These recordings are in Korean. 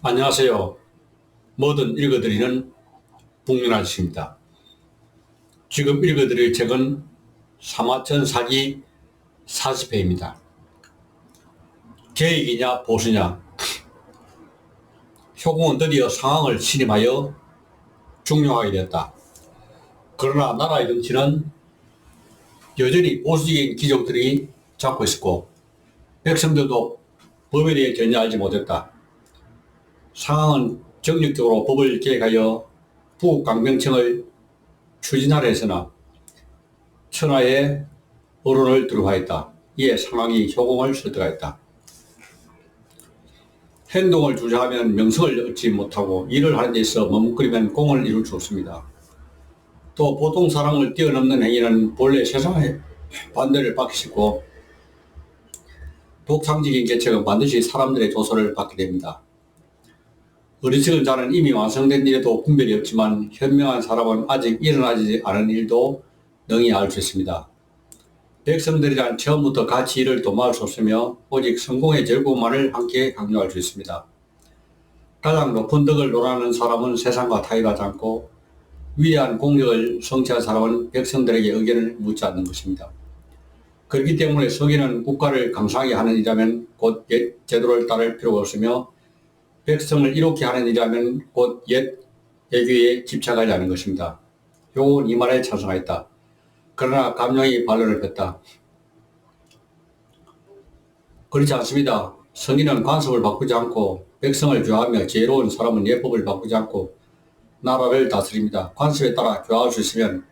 안녕하세요. 뭐든 읽어드리는 북민 아저씨입니다. 지금 읽어드릴 책은 사마천 사기 40회입니다. 계획이냐 보수냐. 효공은 드디어 상황을 신임하여 중용하게 되었다. 그러나 나라의 정치는 여전히 보수적인 귀족들이 잡고 있었고 백성들도 법에 대해 전혀 알지 못했다. 상황은 정력적으로 법을 개혁하여 부국강병청을 추진하려 했으나 천하의 언론을 두려워했다. 이에 상황이 효공을 설득하였다. 행동을 주저하면 명성을 얻지 못하고 일을 하는 데 있어 머뭇거리면 공을 이룰 수 없습니다. 또 보통 사람을 뛰어넘는 행위는 본래 세상의 반대를 받기 쉽고 독창적인 계책은 반드시 사람들의 조소를 받게 됩니다. 어리석은 자는 이미 완성된 일에도 분별이 없지만 현명한 사람은 아직 일어나지 않은 일도 능히 알 수 있습니다. 백성들이란 처음부터 같이 일을 도모할 수 없으며 오직 성공의 즐거움만을 함께 강요할 수 있습니다. 가장 높은 덕을 논하는 사람은 세상과 타협하지 않고 위대한 공력을 성취한 사람은 백성들에게 의견을 묻지 않는 것입니다. 그렇기 때문에 서기는 국가를 강성하게 하는 일이라면 곧 옛 제도를 따를 필요가 없으며 백성을 이롭게 하는 일이라면 곧 옛 애교에 집착하지 않는 것입니다. 효공은 이 말에 찬성하였다. 그러나 감룡이 반론을 폈다. 그렇지 않습니다. 성인은 관습을 바꾸지 않고 백성을 교화하며 지혜로운 사람은 예법을 바꾸지 않고 나라를 다스립니다. 관습에 따라 교화할 수 있으면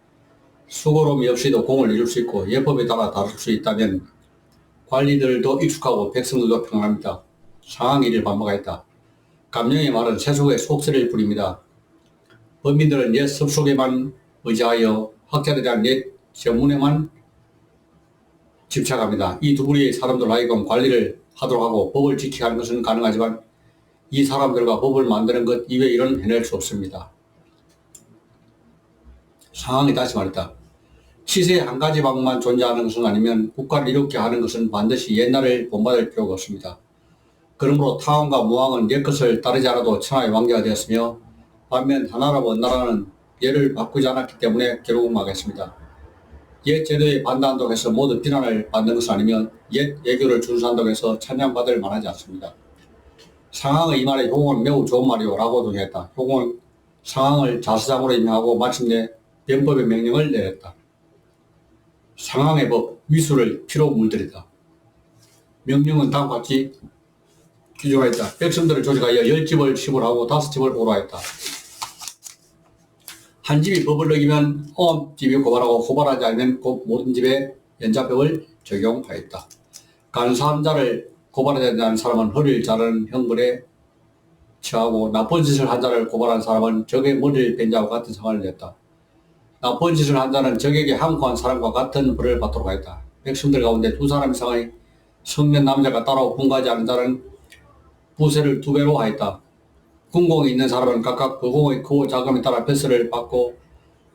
수고로움이 없이도 공을 이룰 수 있고 예법에 따라 다룰 수 있다면 관리들도 익숙하고 백성들도 평안합니다. 상황이 이를 반복하였다. 감룡의 말은 세속의 속설일 뿐입니다. 범인들은 옛 습속에만 의지하여 학자들이란 옛 전문에만 집착합니다. 이 두 부류의 사람들 하여금 관리를 하도록 하고 법을 지키게 하는 것은 가능하지만 이 사람들과 법을 만드는 것 이외의 일은 해낼 수 없습니다. 상황이 다시 말했다. 시세의 한 가지 방법만 존재하는 것은 아니면 국가를 이롭게 하는 것은 반드시 옛날을 본받을 필요가 없습니다. 그러므로 타왕과 무왕은 옛 것을 따르지 않아도 천하의 왕자가 되었으며 반면 하나라 원나라는 예를 바꾸지 않았기 때문에 결국 망했습니다. 옛 제도에 반대한다고 해서 모두 비난을 받는 것은 아니면 옛 애교를 준수한다고 해서 찬양받을 만하지 않습니다. 상황의 이 말에 효공은 매우 좋은 말이오 라고 동의했다. 효공은 상황을 자수장으로 임명하고 마침내 변법의 명령을 내렸다. 상황의 법, 위수를 피로 물들이다. 명령은 다음과 같이 규정하였다. 백성들을 조직하여 10집을 시불하고 5집을 오로하였다. 한 집이 법을 어기면 온 집이 고발하고 고발하지 않으면 곧 모든 집에 연좌법을 적용하였다. 간사한 자를 고발하지 않는 사람은 허리를 자르는 형벌에 처하고 나쁜 짓을 한 자를 고발한 사람은 적의 머리를 벤 자와 같은 상황을 냈다. 나쁜 짓을 한 자는 적에게 함구한 사람과 같은 벌을 받도록 하였다. 백성들 가운데 2사람 이상의 성년 남자가 따로 분가하지 않은 자는 부세를 2배로 하였다. 군공이 있는 사람은 각각 그 공의 크고 자금에 따라 벼슬을 받고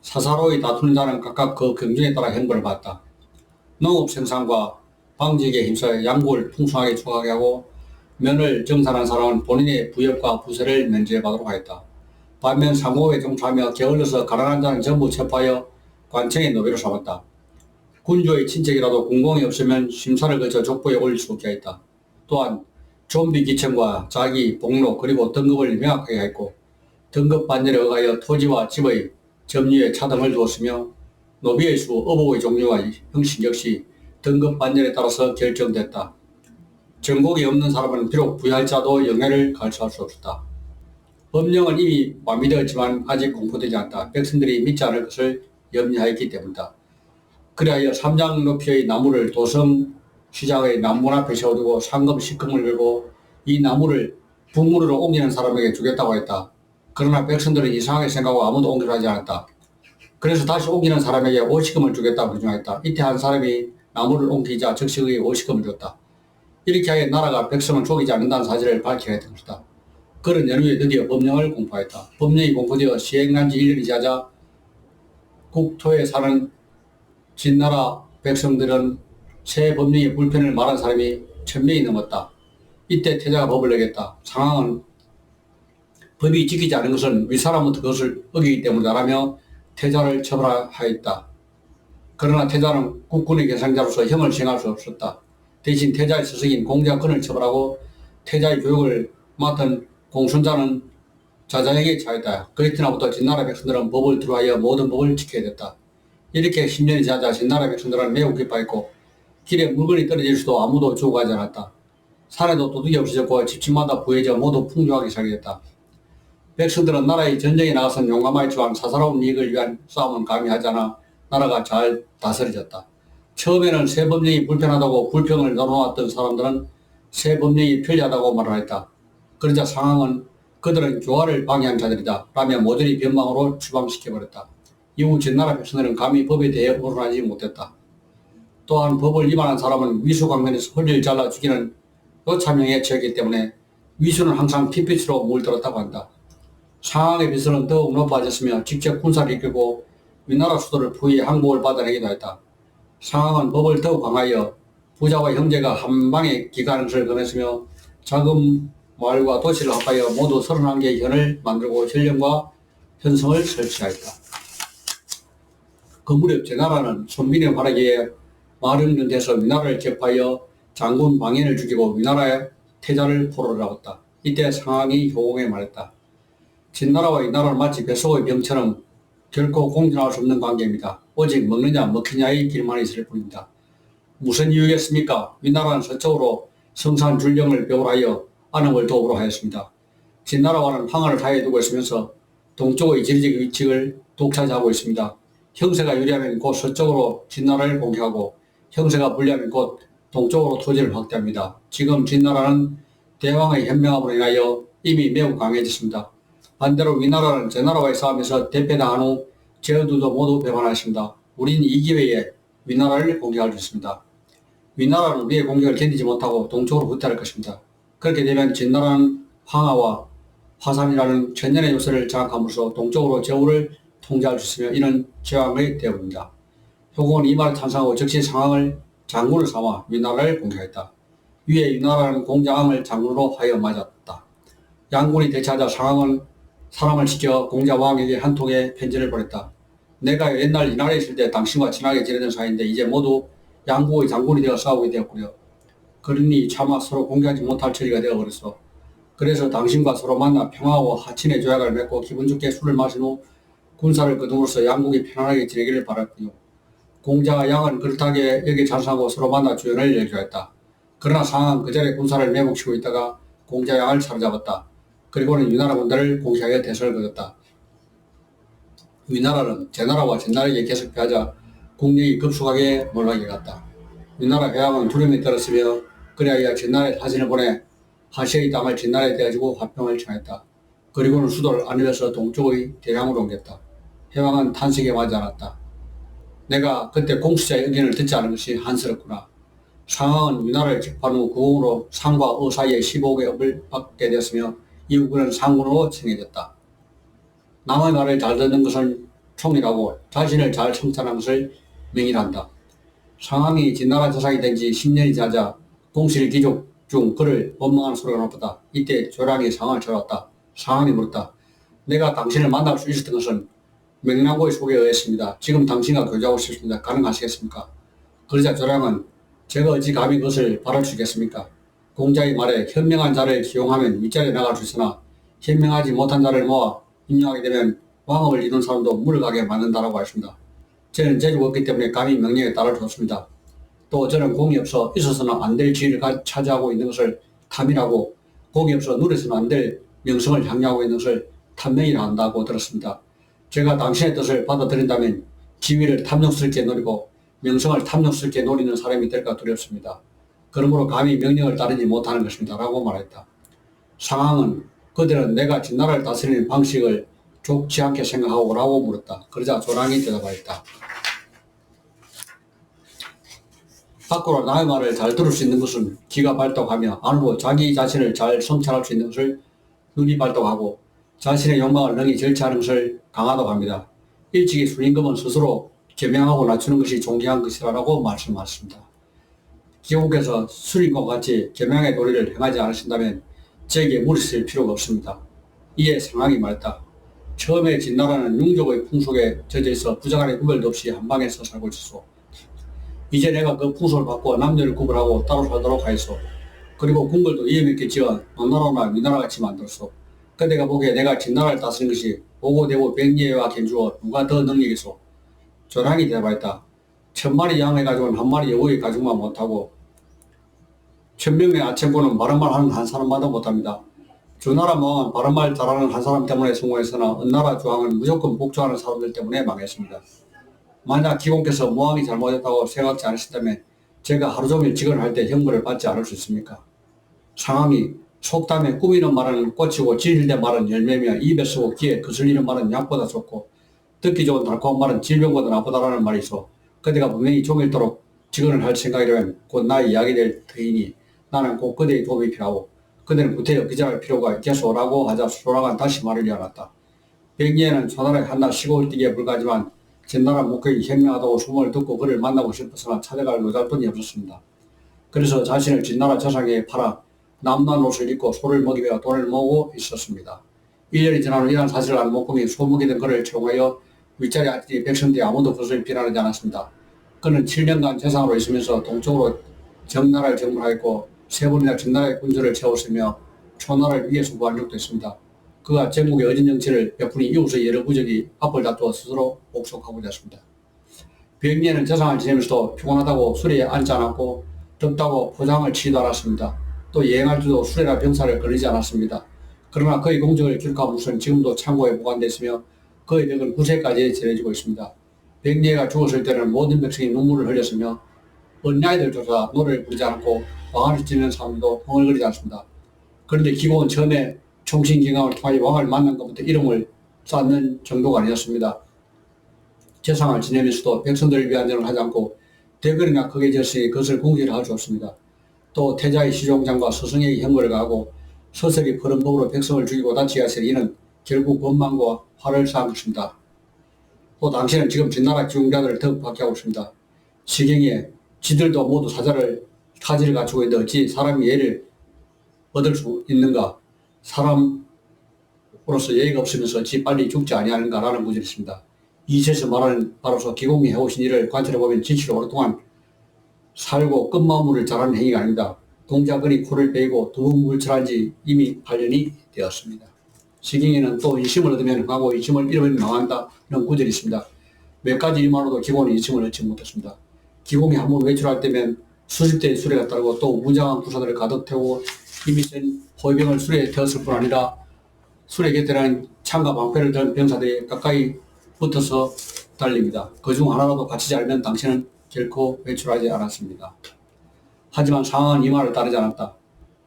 사사로이 다투는 자는 각각 그 경중에 따라 형벌을 받았다. 농업 생산과 방직에 힘써 양국을 풍성하게 추가하게 하고 면을 정산한 사람은 본인의 부역과 부세를 면제받도록 하였다. 반면 상고에 종사하며 게을러서 가난한 자는 전부 체포하여 관청의 노비로 삼았다. 군주의 친척이라도 군공이 없으면 심사를 거쳐 족보에 올릴 수 없게 하였다. 또한 좀비 기천과 자기, 복로 그리고 등급을 명확하게 했고 등급 반열에 의하여 토지와 집의 점유에 차등을 두었으며 노비의 수, 어복의 종류와 형식 역시 등급 반열에 따라서 결정됐다. 전곡이 없는 사람은 비록 부여할 자도 영예를 갈취할 수 없었다. 법령은 이미 완비되었지만 아직 공포되지 않다. 백성들이 믿지 않을 것을 염려하였기 때문이다. 그리하여 3장 높이의 나무를 도성 시장의 남문 앞에 세워두고 상금 식금을 걸고 이 나무를 북문으로 옮기는 사람에게 주겠다고 했다. 그러나 백성들은 이상하게 생각하고 아무도 옮기려 하지 않았다. 그래서 다시 옮기는 사람에게 오시금을 주겠다고 규정했다. 이때 한 사람이 나무를 옮기자 즉시 오시금을 줬다. 이렇게 하여 나라가 백성을 속이지 않는다는 사실을 밝혀야 했던 것이다. 그런 연후에 드디어 법령을 공포했다. 법령이 공포되어 시행한 지 1년이 지나자 국토에 사는 진나라 백성들은 새 법령의 불편을 말한 사람이 1000명이 넘었다. 이때 태자가 법을 내겠다. 상황은 법이 지키지 않은 것은 윗사람부터 그것을 어기기 때문이다라며 태자를 처벌하였다. 그러나 태자는 국군의 계상자로서 형을 시행할 수 없었다. 대신 태자의 스승인 공자권을 처벌하고 태자의 교육을 맡은 공순자는 자자에게 차였다. 그리스나부터 진나라 백성들은 법을 두루하여 모든 법을 지켜야 됐다. 이렇게 10년이 지나자 진나라 백성들은 매우 기뻐했고 길에 물건이 떨어질 수도 아무도 주고 가지 않았다. 산에도 도둑이 없어졌고 집집마다 부해져 모두 풍족하게 살게 됐다. 백성들은 나라의 전쟁에 나가선 용감하였지만 사사로운 이익을 위한 싸움은 감히 하지 않아 나라가 잘 다스려졌다. 처음에는 새 법령이 불편하다고 불평을 나눠왔던 사람들은 새 법령이 편리하다고 말을 했다. 그러자 상황은 그들은 교화를 방해한 자들이다 라며 모조리 변방으로 추방시켜버렸다. 이후 진나라 백성들은 감히 법에 대해 언론하지 못했다. 또한 법을 위반한 사람은 위수강변에서 허리를 잘라 죽이는 요참형에 처했기 때문에 위수는 항상 핏빛으로 물들었다고 한다. 상황의 빚은 더욱 높아졌으며 직접 군사를 이끌고 위나라 수도를 포위해 항복을 받아내기도 했다. 상황은 법을 더욱 강하여 부자와 형제가 한방에 기가하는 것을 금했으며 자금, 마을과 도시를 합하여 모두 31개의 현을 만들고 현령과 현성을 설치하였다. 그 무렵 제나라는 손빈의 활약에 마령년 돼서 위나라를 격파하여 장군 방현을 죽이고 위나라의 태자를 포로를 잡았다. 이때 상황이 효공에 말했다. 진나라와 위나라는 마치 뱃속의 병처럼 결코 공존할 수 없는 관계입니다. 오직 먹느냐 먹히냐의 길만 있을 뿐입니다. 무슨 이유겠습니까? 위나라는 서쪽으로 성산 줄령을 벽을하여 안흥을 도읍으로 하였습니다. 진나라와는 항을 하에 두고 있으면서 동쪽의 지리적 위치를 독차지하고 있습니다. 형세가 유리하면 곧 서쪽으로 진나라를 공격하고 형세가 불리하면 곧 동쪽으로 토지를 확대합니다. 지금 진나라는 대왕의 현명함으로 인하여 이미 매우 강해졌습니다. 반대로 위나라는 제나라와의 싸움에서 대패당한 후 제어두도 모두 배반하였습니다. 우리는 이 기회에 위나라를 공격할 수 있습니다. 위나라는 우리의 공격을 견디지 못하고 동쪽으로 후퇴할 것입니다. 그렇게 되면 진나라는 황하와 화산이라는 천년의 요새를 장악함으로써 동쪽으로 제후를 통제할 수 있으며 이는 제왕의 대우입니다. 효공은 이 말을 찬성하고 즉시 상황을 장군을 삼아 위나라를 공격했다. 위에 위나라는 공자왕을 장군으로 하여 맞았다. 양군이 대치하자 상황은 사람을 시켜 공자왕에게 한 통의 편지를 보냈다. 내가 옛날 이 나라에 있을 때 당신과 친하게 지내던 사이인데 이제 모두 양국의 장군이 되어 싸우게 되었구려. 그러니 차마 서로 공개하지 못할 처리가 되어버렸어. 그래서 당신과 서로 만나 평화와 하친의 조약을 맺고 기분 좋게 술을 마신 후 군사를 거둠으로써 양국이 편안하게 지내기를 바랐군요. 공자와 양은 그렇다게 여기에 찬성하고 서로 만나 조연을 열기했다. 그러나 상황은 그 자리에 군사를 매복시키고 있다가 공자 양을 사로잡았다. 그리고는 위나라 군대를 공격하여 대선을 거뒀다. 위나라는 제나라와 진나라에게 계속 패하자 국력이 급속하게 몰락해 갔다. 위나라 회왕은 두려움에 떨었으며 그리하여 진나라에 사신을 보내 하시의 땅을 진나라에 대가지고 화평을 청했다. 그리고는 수도를 안으려서 동쪽의 대량으로 옮겼다. 회왕은 탄식에 맞지 않았다. 내가 그때 공수자의 의견을 듣지 않은 것이 한스럽구나. 상황은 위나라를 격파한 후 구공으로 상과 어 사이에 15억의 업을 받게 되었으며 이후 그는 상군으로 칭해졌다. 남의 말을 잘 듣는 것은 총이라고 자신을 잘 청산한 것을 명의한다. 상황이 진나라 조상이 된 지 10년이 지나자 공실 귀족 중 그를 원망하는 소리가 높았다. 이때 조랑이 상황을 찾아왔다. 상황이 물었다. 내가 당신을 만날 수 있었던 것은 명랑고의 소개에 의했습니다. 지금 당신과 교제하고 싶습니다. 가능하시겠습니까? 그러자 조랑은 제가 어찌 감히 그것을 바랄 수 있겠습니까? 공자의 말에 현명한 자를 기용하면 윗자리에 나갈 수 있으나 현명하지 못한 자를 모아 임명하게 되면 왕업을 이룬 사람도 물러가게 만든다라고 하십니다. 저는 재주가 없기 때문에 감히 명령에 따를 수 없습니다. 또 저는 공이 없어 있어서는 안 될 지위를 차지하고 있는 것을 탐이라고 공이 없어 누려서는 안 될 명성을 향유하고 있는 것을 탐명이라 한다고 들었습니다. 제가 당신의 뜻을 받아들인다면 지위를 탐욕스럽게 노리고 명성을 탐욕스럽게 노리는 사람이 될까 두렵습니다. 그러므로 감히 명령을 따르지 못하는 것입니다. 라고 말했다. 상황은 그들은 내가 진나라를 다스리는 방식을 좋지 않게 생각하고 라고 물었다. 그러자 조랑이 대답하였다. 밖으로 나의 말을 잘 들을 수 있는 것은 귀가 발동하며 안으로 자기 자신을 잘 성찰할 수 있는 것을 눈이 발동하고 자신의 욕망을 능히 절제하는 것을 강하다고 합니다. 일찍이 순임금은 스스로 겸양하고 낮추는 것이 존귀한 것이라고 말씀하셨습니다. 기국에서 순임금과 같이 겸양의 도리를 행하지 않으신다면 제게 무리쓸 필요가 없습니다. 이에 상황이 말했다. 처음에 진나라는 융족의 풍속에 젖어있어 부자간의 구별도 없이 한방에서 살고 있었소. 이제 내가 그 풍속을 바꿔 남녀를 구별하고 따로 살도록 하였소. 그리고 궁궐도 이해있게 지어 너나라나 위나라같이 만들었소. 그대가 보기에 내가 진나라를 다스린 것이 오고대고 백리와 견주어 누가 더 능력이 있소? 조랑이 대답하였다. 1000마리 양의 가죽은 한 마리 여우의 가죽만 못하고 1000명의 아첨고는 바른 말 하는 한 사람마다 못합니다. 주나라 모왕은 바른 말 잘하는 한 사람 때문에 성공했으나 은나라 주왕은 무조건 복종하는 사람들 때문에 망했습니다. 만약 기공께서 모왕이 잘못했다고 생각지 않으신다면 제가 하루 종일 직언을 할 때 형벌을 받지 않을 수 있습니까? 상황이 속담에 꾸미는 말은 꽃이고 진실된 말은 열매며 입에 쓰고 귀에 거슬리는 말은 약보다 좋고 듣기 좋은 달콤한 말은 질병보다 나쁘다라는 말이 있어. 그대가 분명히 종일토록 직언을 할 생각이라면 곧 나의 이야기 될 터이니 나는 곧 그대의 도움이 필요하고 그대는 구태여 기절할 필요가 있겠소라고 하자 소라가 다시 말을 이어놨다. 백리에는 초나라에 한날 시골 뛰기에 불과하지만 진나라 목격이 현명하다고 소문을 듣고 그를 만나고 싶었으나 찾아갈 노잘돈이 없었습니다. 그래서 자신을 진나라 저상에 팔아 남난 옷을 입고 소를 먹이며 돈을 모으고 있었습니다. 1년이 지난 후 이러한 사실을 아는 목공이 소목이 된 그를 채용하여 윗자리 아들이 백성들이 아무도 그것을 비난하지 않았습니다. 그는 7년간 재상으로 있으면서 동쪽으로 정나라를 정벌하였고 3번이나 진나라의 군주를 채웠으며 초나라를 위에서 무한력도 했습니다. 그가 전국의 어진 정치를 베푸니 이웃의 여러 부족이 앞을 다투어 스스로 복속하고자 했습니다. 백리에는 재상을 지내면서도 피곤하다고 수레에 앉지 않았고 덥다고 포장을 치지도 않았습니다. 또 여행할 때도 수레나 병사를 거르지 않았습니다. 그러나 그의 공적을 기록한 묵은 지금도 창고에 보관되어 있으며 그의 덕은 9세까지 전해지고 있습니다. 백리가 죽었을 때는 모든 백성이 눈물을 흘렸으며 언야이들조차 노래를 부르지 않고 왕을 지내는 사람도 흥얼거리지 않습니다. 그런데 기공은 처음에 총신경감을 통하여 왕을 만난 것부터 이름을 쌓는 정도가 아니었습니다. 재상을 지내면서도 백성들을 위한 일을 하지 않고 대거리나 크게 지었으니 그것을 공개할 수 없습니다. 또 태자의 시종장과 스승의 형벌을 가하고 서설이 푸른 법으로 백성을 죽이고 다치게 하시니 이는 결국 원망과 화를 쌓은 것입니다. 또 당신은 지금 진나라 지공자들을 더욱 박해하고 있습니다. 시경에 지들도 모두 사지를 갖추고 있는데 어찌 사람이 예를 얻을 수 있는가? 사람으로서 예의가 없으면서 어찌 빨리 죽지 아니하는가라는 구절이 있습니다. 이 책에서 말하는 바로서 기공이 해오신 일을 관찰해보면 지치로 오랫동안 살고 끝마무리를 잘하는 행위가 아닙니다. 동작거리 코를 베이고 두문불출한 지 이미 8년이 되었습니다. 시경에는 또 인심을 얻으면 흥하고 인심을 잃으면 망한다는 구절이 있습니다. 몇 가지 일만으로도 기공은 인심을 얻지 못했습니다. 기공이 한번 외출할 때면 수십 대의 수레가 따르고 또 무장한 구사들을 가득 태우고 이미 센 호위병을 수레에 태웠을 뿐 아니라 수레 곁에는 창과 방패를 든 병사들이 가까이 붙어서 달립니다. 그중 하나라도 갇히지 않으면 당신은 결코 외출하지 않았습니다. 하지만 상황은 이 말을 따르지 않았다.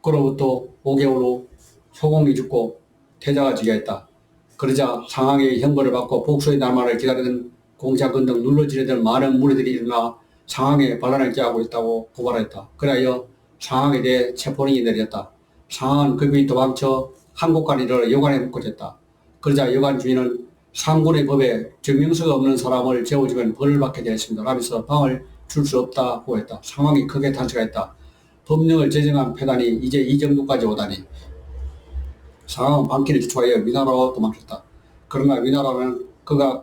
그로부터 5개월 후 소공이 죽고 태자가 즉위했다. 그러자 상황의 형벌을 받고 복수의 날만을 기다리던 공작권 등 눌러지려던 많은 무리들이 일어나 상황에 반란을 기하고 있다고 고발했다. 그리하여 상황에 대해 체포령이 내렸다. 상황은 급히 도망쳐 한국간에 이르러 여관에 묵고졌다. 그러자 여관 주인은 상군의 법에 증명서가 없는 사람을 재워주면 벌을 받게 되었습니다. 라면서 방을 줄 수 없다고 했다. 상황이 크게 탄식했다. 법령을 제정한 패단이 이제 이 정도까지 오다니. 상황은 방길을 기초하여 위나라로 도망쳤다. 그러나 위나라는 그가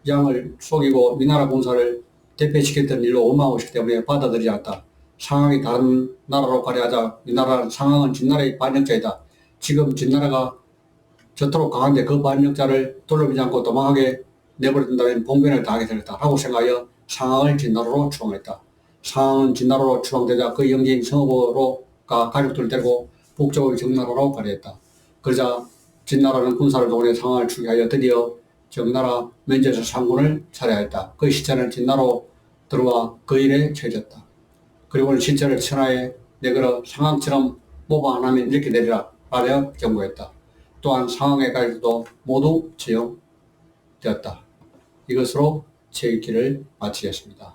양을 속이고 위나라 공사를 대패시켰던 일로 원망하고 있기 때문에 받아들이지 않았다. 상황이 다른 나라로 가려하자 위나라는 상황은 진나라의 반역자이다. 지금 진나라가 저토록 강한데 그 반역자를 돌려보지 않고 도망하게 내버려둔다면 봉변을 당하게 되겠다 하고 생각하여 상황을 진나라로 추방했다. 상황은 진나라로 추방되자 그 영지인 성읍으로가 가족들을 데리고 북쪽의 정나라로 가려했다. 그러자 진나라는 군사를 동원해 상황을 추기하여 드디어 정나라 면제에서 상군을 살해하였다. 그 시체는 진나라로 들어와 그 일에 처해졌다. 그리고는 시체를 천하에 내걸어 상황처럼 모방 안 하면 이렇게 내리라 라며 경고했다. 또한 상황의 가족도 모두 처형되었다. 이것으로 제 읽기를 마치겠습니다.